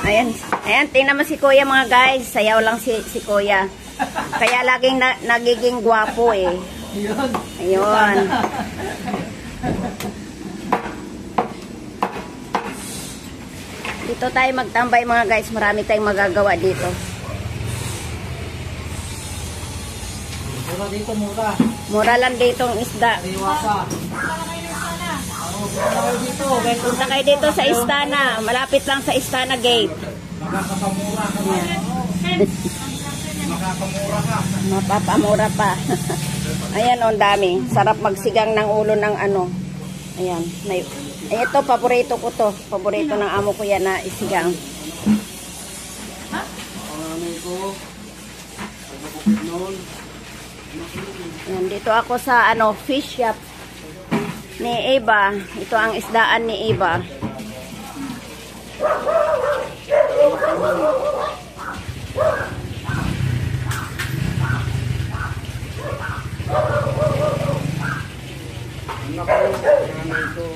Ayan, ayan, tingnan mo si Kuya mga guys. Sayaw lang si Kuya. Kaya laging nagiging gwapo eh. Ayun. Dito tayo magtambay mga guys. Marami tayong magagawa dito. Mura dito, mura. Mura lang dito ang isda. Punta kayo dito sa Istana. Malapit lang sa Istana Gate. Makakapamura ka ba? Makakapamura ka. Mapapamura pa. Ayan o, dami. Sarap magsigang ng ulo ng ano. Ayan. May, ito, paborito ko to. Paborito ng amo ko yan na isigang. Ayan, dito ako sa ano, fish shop ni Eva. Ito ang isdaan ni Eva. Anak ko, ano ito?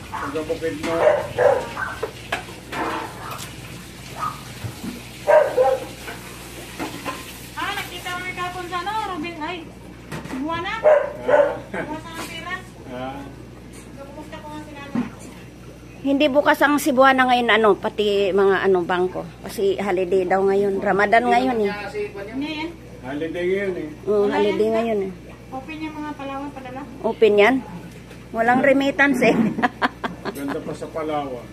Pagkabukid mo. Nakita kami kapon sa ano, Robin, ay, buwana. Buwana sa pera. Kumusta ko nga sinama. Hindi bukas ang Cebuana ngayon ano, pati mga ano bangko. Kasi holiday daw ngayon. Ramadan ngayon eh. Ngayon, Holiday ngayon eh. Holiday ngayon eh. open yung mga Palawan padala. Open yan? Walang remittance eh. Ganda pa sa Palawan.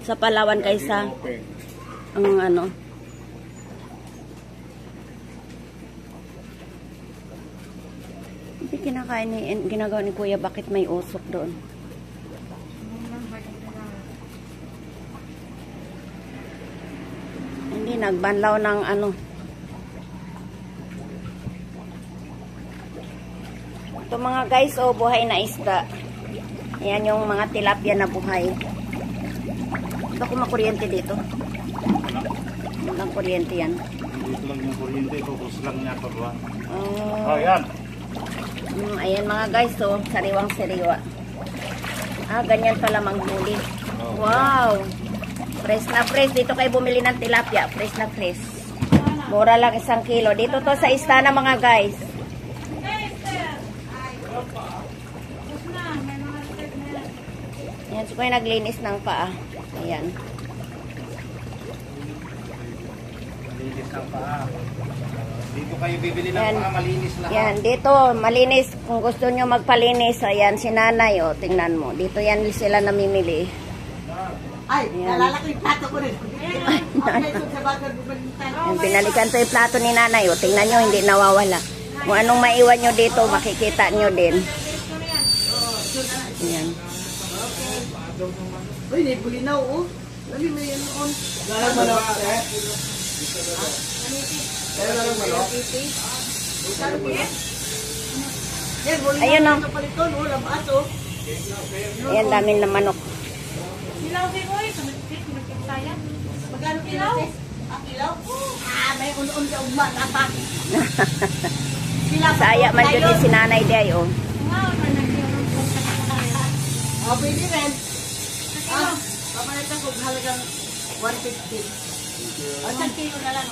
Sa Palawan kaysa Open. ang ano. Hindi kinakain ni, ginagawa ni Kuya, bakit may usok doon? Hindi, nagbanlaw ng ano. Ito mga guys, oh, buhay na isda. Ayan yung mga tilapia na buhay. Ito kung makuryente dito. Walang kuryente yan. Dito lang yung kuryente ko. Gusto lang niya pa ba? Oh, Ayan. Ayan mga guys, oh, sariwang sariwa. Ah, ganyan pala manghuli. Wow! Fresh na fresh. Dito kayo bumili ng tilapia. Fresh na fresh. Mura lang 1 kilo. Dito to sa Istana mga guys. Ayan, so kayo naglinis ng paa. Ayan. Malinis ng paa. Dito kayo bibili ng Yan. paa, malinis lahat. Yan, dito, malinis. Kung gusto nyo magpalinis, ayan, si nanay, oh, tingnan mo. Dito yan sila namimili. Ay, nalala ko yung plato ko rin. Yan, binalikan to yung plato ni nanay, oh. Tingnan nyo, hindi nawawala. Kung anong maiwan nyo dito, makikita nyo din. Ayan. Uy, nibulinaw, oh. Lali mo yan noon. Lalang manok, eh? Lalang manok? Yan, bulinaw. Ayun, oh. Ito paliton, oh, labas, oh. Ayan, dami na manok. Silaw din ko eh, sumipit saya. Magkano kilaw? Kilaw? Ah, may unon ka ugma, tapak. Saya man dyan si nanay di ay, oh. Wow, nanagyan ko sa kaya. Oh, pwede rin. Ah, papalitan ko halagang 150. O, 1 kilo na lang.